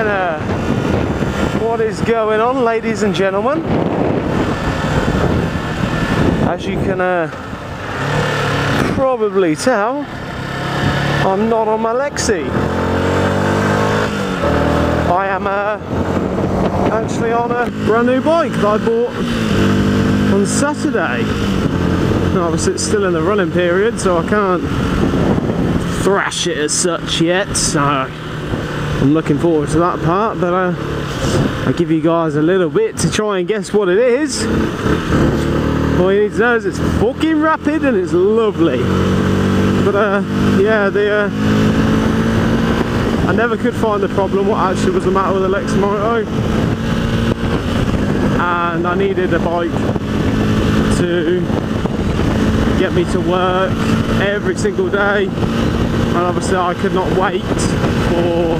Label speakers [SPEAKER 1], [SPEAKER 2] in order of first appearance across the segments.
[SPEAKER 1] then what is going on, ladies and gentlemen? As you can probably tell, I'm not on my Lexi. I am actually on a brand new bike that I bought on Saturday. Now, obviously it's still in the running period, so I can't thrash it as such yet, so I'm looking forward to that part, but I'll give you guys a little bit to try and guess what it is. All you need to know is it's fucking rapid and it's lovely. But yeah, I never could find the problem, what actually was the matter with the Leximoto. And I needed a bike to get me to work every single day. And obviously I could not wait for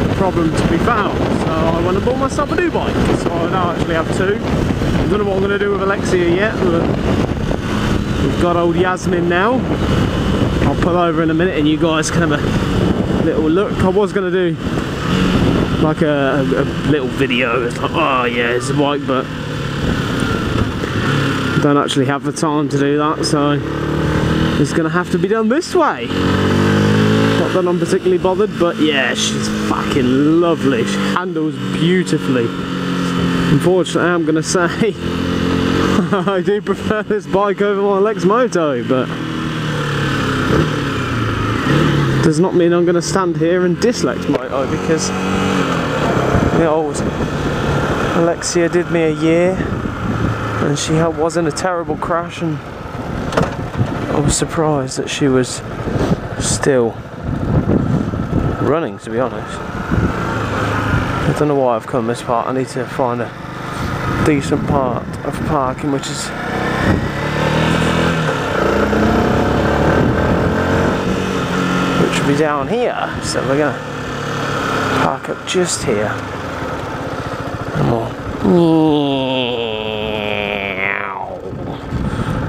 [SPEAKER 1] the problem to be found. So I went and bought myself a new bike. So I now actually have two. I don't know what I'm going to do with Alexia yet, but we've got old Yasmin now. I'll pull over in a minute and you guys can have a little look. I was going to do like a little video. It's like, oh yeah, it's a bike, but I don't actually have the time to do that, so it's going to have to be done this way. Not that I'm particularly bothered, but yeah, she's fucking lovely. She handles beautifully. Unfortunately, I'm going to say I do prefer this bike over my Leximoto, but does not mean I'm going to stand here and diss Leximoto, because the old Alexia did me a year and she was in a terrible crash, and I was surprised that she was still running, to be honest. I don't know why I've come this part. I need to find a decent part of parking, which will be down here. So we're gonna park up just here. I'm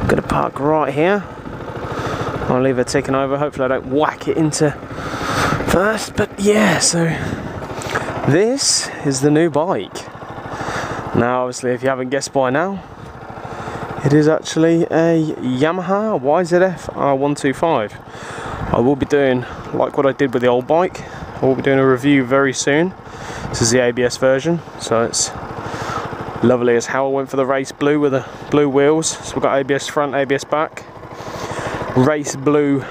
[SPEAKER 1] gonna park right here. I'll leave her taking over. Hopefully I don't whack it into first. But yeah, so this is the new bike. Now obviously, if you haven't guessed by now, it is actually a Yamaha YZF R125. I will be doing like what I did with the old bike. I will be doing a review very soon. This is the ABS version, so it's lovely as hell. I went for the race blue with the blue wheels, so we've got ABS front, ABS back, race blue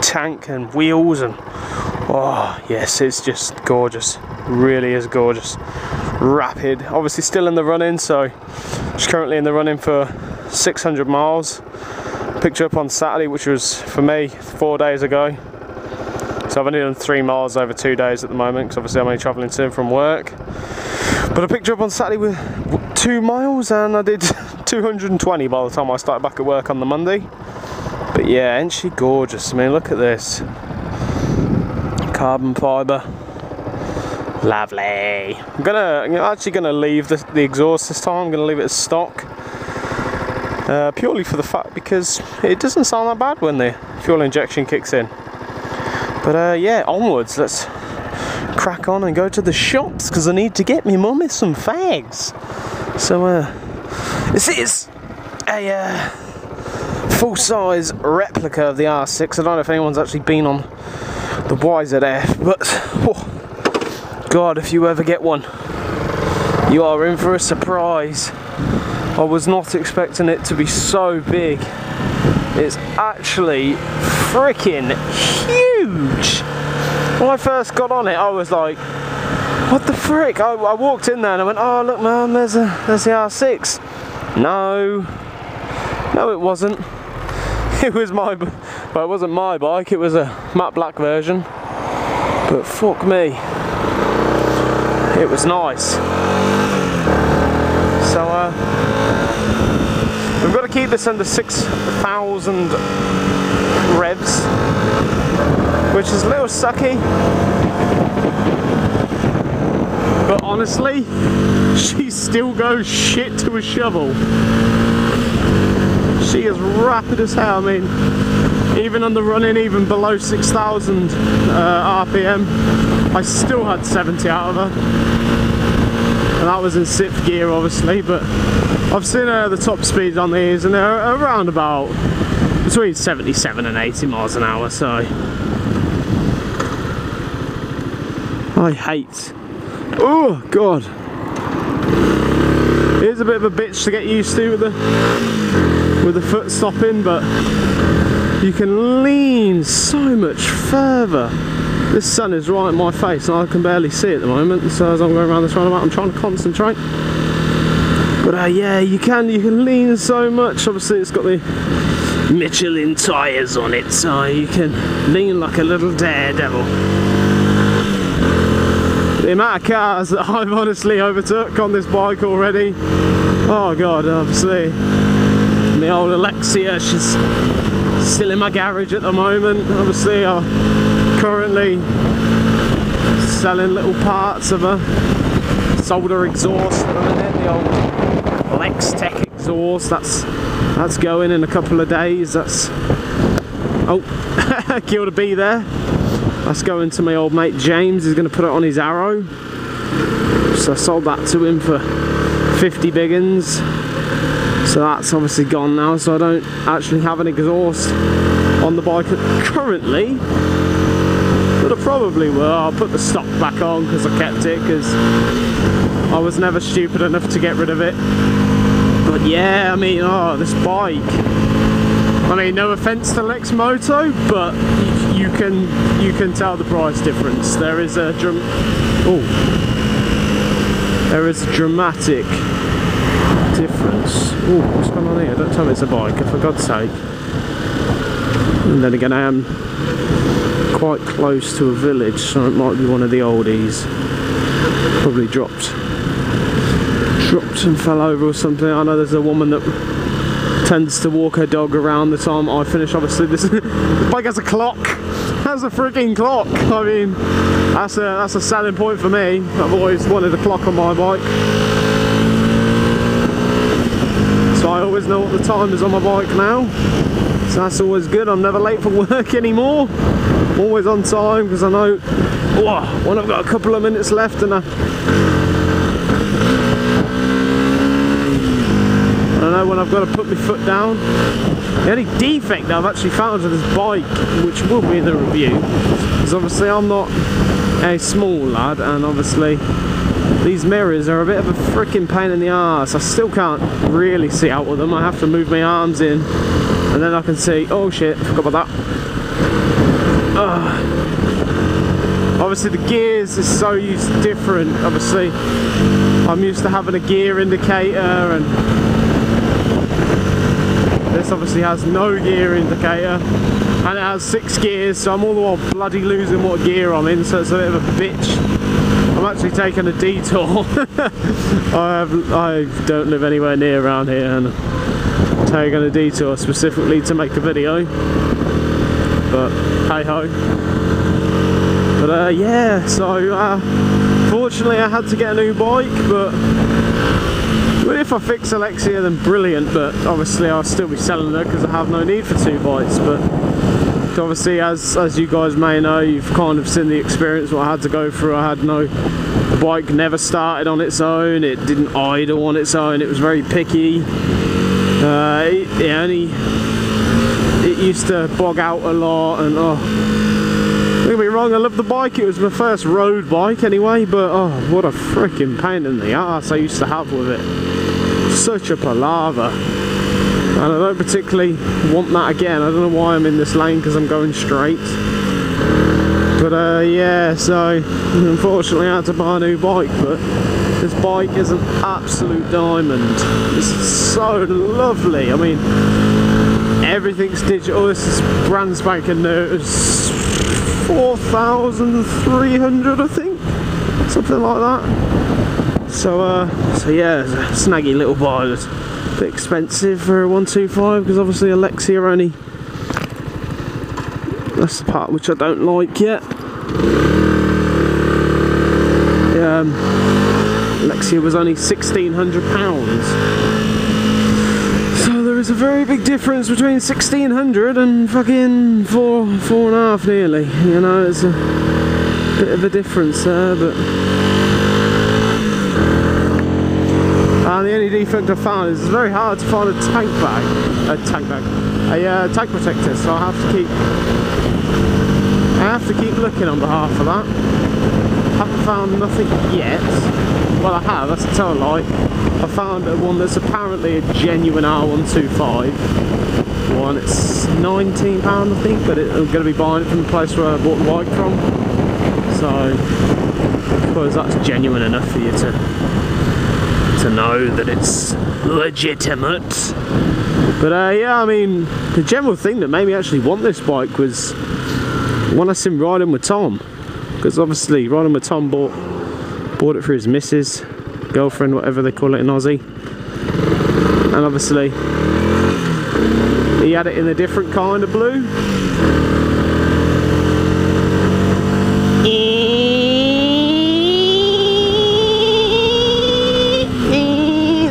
[SPEAKER 1] tank and wheels, and oh yes, it's just gorgeous. Really is gorgeous. Rapid, obviously still in the running, so she's currently in the running for 600 miles. Picked her up on Saturday, which was for me 4 days ago. So I've only done 3 miles over 2 days at the moment, because obviously I'm only travelling to and from work. But I picked her up on Saturday with 2 miles, and I did 220 by the time I started back at work on the Monday. But yeah, ain't she gorgeous? I mean, look at this. Carbon fibre. Lovely. I'm actually gonna leave the exhaust this time. I'm gonna leave it as stock. Purely for the fact because it doesn't sound that bad when the fuel injection kicks in. But yeah, onwards, let's crack on and go to the shops, because I need to get me mummy some fags. So this is a full-size replica of the R6. I don't know if anyone's actually been on the YZF, but oh, God, if you ever get one, you are in for a surprise. I was not expecting it to be so big. It's actually freaking huge. When I first got on it, I was like, what the frick? I walked in there and I went, oh look man, there's the R6. No, it wasn't. It was well, it wasn't my bike, it was a matte black version. But fuck me, it was nice. So we've got to keep this under 6,000 revs, which is a little sucky, but honestly, she still goes shit to a shovel. She is rapid as hell. I mean, even on the running, even below 6,000 RPM, I still had 70 out of her. And that was in 6th gear obviously, but I've seen the top speeds on these and they're around about between 77 and 80 miles an hour, so I hate, oh god, it is a bit of a bitch to get used to with the foot stopping, but you can lean so much further. This sun is right in my face and I can barely see it at the moment, so as I'm going around this roundabout I'm trying to concentrate. But yeah, you can lean so much. Obviously it's got the Michelin tyres on it, so you can lean like a little daredevil. The amount of cars that I've honestly overtook on this bike already, oh god, obviously the old Alexia, she's still in my garage at the moment. Obviously I'm currently selling little parts of a solder exhaust at the minute, the old Lex-Tech exhaust, that's going in a couple of days. That's, oh, killed a bee there. That's going to my old mate James. He's going to put it on his Arrow. So I sold that to him for 50 biggins. So that's obviously gone now, so I don't actually have an exhaust on the bike currently. But I probably will. I'll put the stock back on because I kept it, because I was never stupid enough to get rid of it. But yeah, I mean, oh, this bike, I mean, no offense to Lex Moto, but you can tell the price difference. There is a dramatic difference. Oh, what's going on here? Don't tell me it's a bike, for God's sake. And then again, I am quite close to a village, so it might be one of the oldies. Probably dropped and fell over or something. I know there's a woman that tends to walk her dog around the time I finish. Obviously this bike has a clock. Has a freaking clock. I mean, that's a selling point for me. I've always wanted a clock on my bike, so I always know what the time is on my bike now. So that's always good. I'm never late for work anymore. I'm always on time, because I know when I've got a couple of minutes left and I know when I've got to put my foot down. The only defect that I've actually found with this bike, which will be in the review, is obviously I'm not a small lad, and obviously these mirrors are a bit of a freaking pain in the arse. I still can't really see out with them. I have to move my arms in and then I can see. Oh shit, forgot about that. Obviously the gears is so different. Obviously I'm used to having a gear indicator, and this obviously has no gear indicator, and it has 6 gears, so I'm all the while bloody losing what gear I'm in, so it's a bit of a bitch. I'm actually taking a detour. I don't live anywhere near around here, and I'm taking a detour specifically to make a video, but hey ho. But yeah, so fortunately I had to get a new bike, but if I fix Alexia then brilliant, but obviously I'll still be selling her because I have no need for 2 bikes. But obviously, as you guys may know, you've kind of seen the experience what I had to go through. I had the bike never started on its own, it didn't idle on its own, it was very picky. It used to bog out a lot, and don't get me wrong, I love the bike. It was my first road bike anyway, but oh, what a freaking pain in the arse I used to have with it. Such a palaver, and I don't particularly want that again. I don't know why I'm in this lane, because I'm going straight. But yeah, so unfortunately I had to buy a new bike, but this bike is an absolute diamond. It's so lovely. I mean, everything's digital. This is brand spanking new. It's 4,300 I think, something like that. So yeah, it's a snaggy little bike. It's a bit expensive for a 125, because obviously Alexia only, that's the part which I don't like yet. Alexia was only £1,600, so there is a very big difference between 1600 and fucking four and a half nearly. You know, it's a bit of a difference there, but. And the only defect I found is it's very hard to find a tank protector, so I have to keep looking on behalf of that. Haven't found nothing yet. Well, I have, that's a tell lie. I found one that's apparently a genuine R125 one. It's £19 I think, but I'm going to be buying it from the place where I bought the bike from. So, I suppose that's genuine enough for you to know that it's legitimate. But yeah, I mean, the general thing that made me actually want this bike was when I seen riding with Tom. Because obviously, riding with Tom bought it for his missus, girlfriend, whatever they call it in Aussie. And obviously, he had it in a different kind of blue.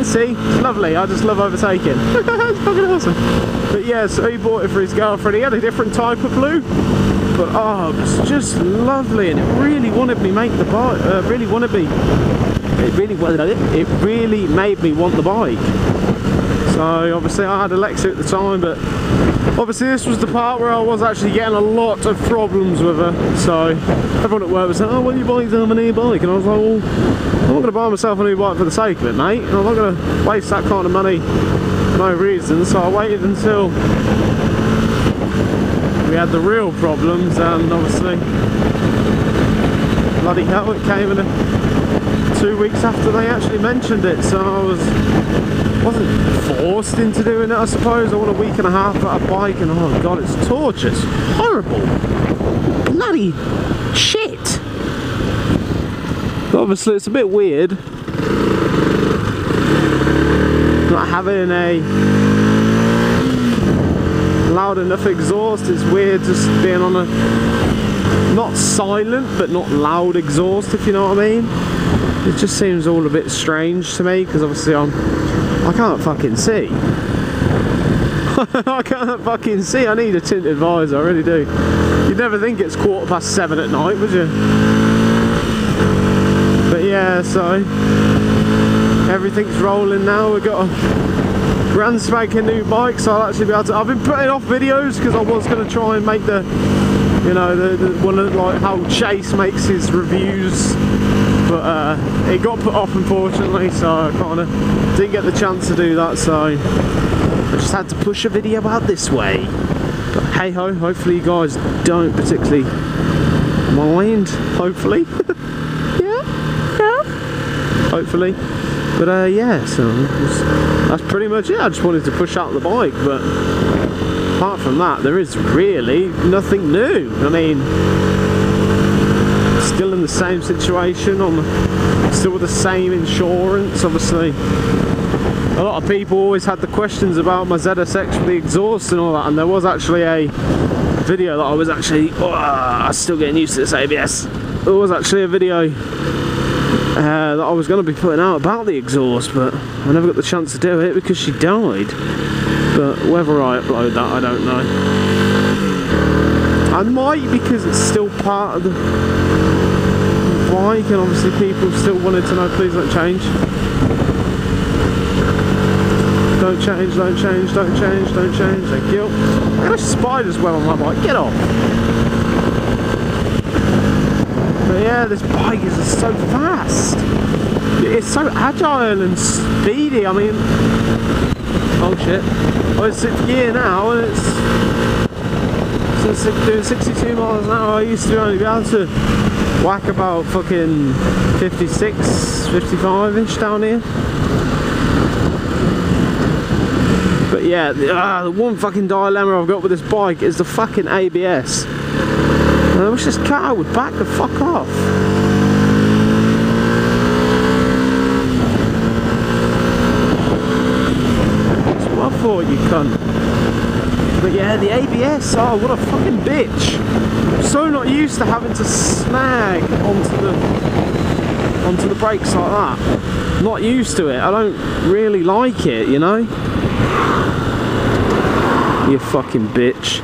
[SPEAKER 1] See, it's lovely. I just love overtaking. It's fucking awesome. But yeah, so he bought it for his girlfriend. He had a different type of blue, but oh, it's just lovely, and it really wanted me make the bike. It really made me want the bike. So obviously I had Alexa at the time, but obviously this was the part where I was actually getting a lot of problems with her. So everyone at work was saying, "Oh, well, you buy yourself a new bike," and I was like, "Well, I'm not going to buy myself a new bike for the sake of it, mate. And I'm not going to waste that kind of money for no reason." So I waited until we had the real problems, and obviously, bloody hell, it came in 2 weeks after they actually mentioned it. So I wasn't forced into doing it, I suppose. I want a week and a half at a bike, and oh god, it's torture. It's horrible. Bloody shit. Obviously it's a bit weird not having a loud enough exhaust. It's weird just being on a not silent but not loud exhaust, if you know what I mean. It just seems all a bit strange to me, because obviously I can't fucking see. I can't fucking see. I need a tinted visor, I really do. You'd never think it's 7:15 at night, would you? But yeah, so everything's rolling now. We've got a brand spanking new bike, so I'll actually be able to. I've been putting off videos because I was going to try and make the, you know, the one of like how Chase makes his reviews, but it got put off unfortunately, so I kind of didn't get the chance to do that. So I just had to push a video out this way. But hey ho, hopefully you guys don't particularly mind. Hopefully. Hopefully, but yeah, so that's pretty much it. I just wanted to push out the bike, but apart from that, there is really nothing new. I mean, still in the same situation, still with the same insurance. Obviously, a lot of people always had the questions about my ZSX with the exhaust and all that, and there was actually a video that I was actually, still getting used to this ABS. There was actually a video that I was going to be putting out about the exhaust, but I never got the chance to do it because she died. But whether I upload that, I don't know. I might, because it's still part of the bike, and obviously people still wanted to know, please don't change. Don't change, don't change, don't change, don't change, thank you. I got a spider's web on my bike, get off. But yeah, this bike is just so fast. It's so agile and speedy. I mean, oh shit. Oh, it's 6th gear now, and it's doing 62 miles an hour. I used to only be able to whack about fucking 56, 55-ish down here. But yeah, the one fucking dilemma I've got with this bike is the fucking ABS. I wish this car would back the fuck off. That's what I thought, you cunt. But yeah, the ABS, oh, what a fucking bitch. I'm so not used to having to snag onto the brakes like that. Not used to it. I don't really like it, you know. You fucking bitch.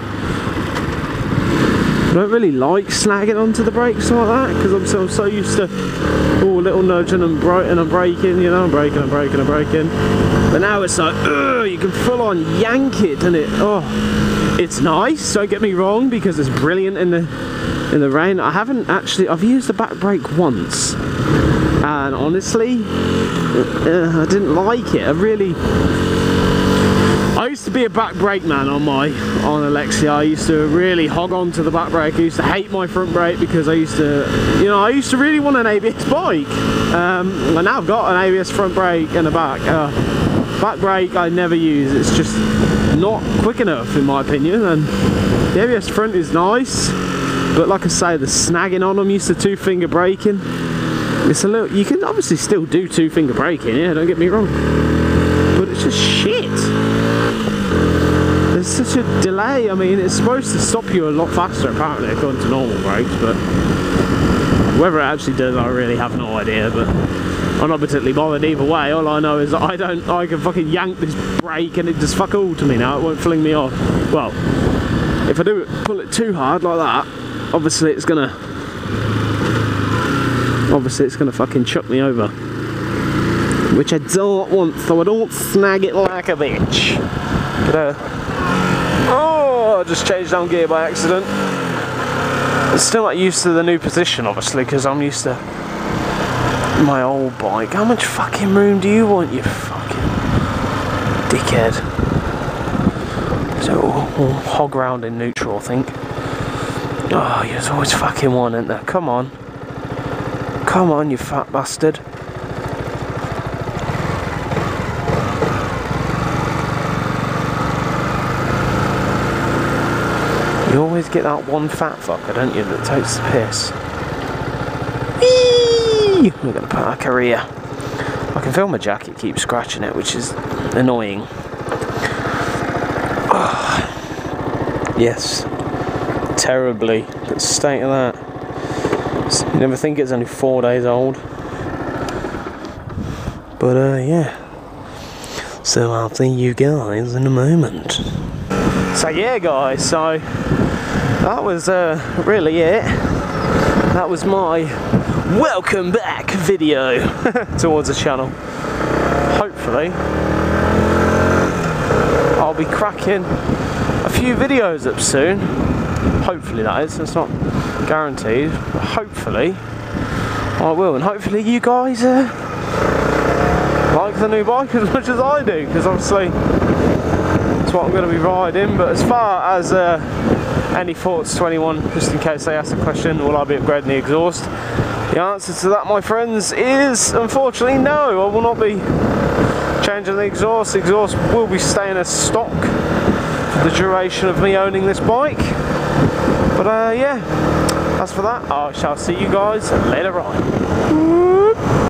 [SPEAKER 1] I don't really like snagging onto the brakes like that because I'm so used to a little nudging and braking, you know, I'm braking. But now it's like, you can full on yank it, and it's nice, don't get me wrong, because it's brilliant in the rain. I've used the back brake once, and honestly, I didn't like it. I used to be a back brake man on Alexia. I used to really hog on to the back brake. I used to hate my front brake because I used to really want an ABS bike. And now I've got an ABS front brake and a back brake I never use. It's just not quick enough in my opinion, and the ABS front is nice, but like I say, the snagging on them, used to two-finger braking. It's a little, you can obviously still do two-finger braking, yeah, don't get me wrong, but it's just shit. There's such a delay. I mean, it's supposed to stop you a lot faster apparently according to normal brakes, but whether it actually does, I really have no idea. But I'm not particularly bothered either way. All I know is that I can fucking yank this brake and it does fuck all to me now. It won't fling me off. Well, if I do pull it too hard like that, obviously it's gonna fucking chuck me over, which I don't want, so I don't snag it like a bitch. But I just changed down gear by accident. I'm still not used to the new position, obviously, because I'm used to my old bike. How much fucking room do you want, you fucking dickhead? So we'll hog round in neutral, I think. Oh, there's always fucking one, isn't there? Come on. Come on, you fat bastard. You always get that one fat fucker, don't you, that takes the piss. Whee! We're going to put our career. I can feel my jacket keeps scratching it, which is annoying. Oh. Yes. Terribly. The state of that. You never think it's only 4 days old. But yeah. So I'll see you guys in a moment. So yeah guys, so that was really it. That was my welcome back video towards the channel. Hopefully I'll be cracking a few videos up soon. Hopefully, that is, it's not guaranteed, but hopefully I will, and hopefully you guys like the new bike as much as I do, because obviously that's what I'm going to be riding. But as far as any thoughts to anyone, just in case they ask the question, will I be upgrading the exhaust? The answer to that, my friends, is unfortunately no. I will not be changing the exhaust. The exhaust will be staying as stock for the duration of me owning this bike. But yeah, as for that, I shall see you guys later on.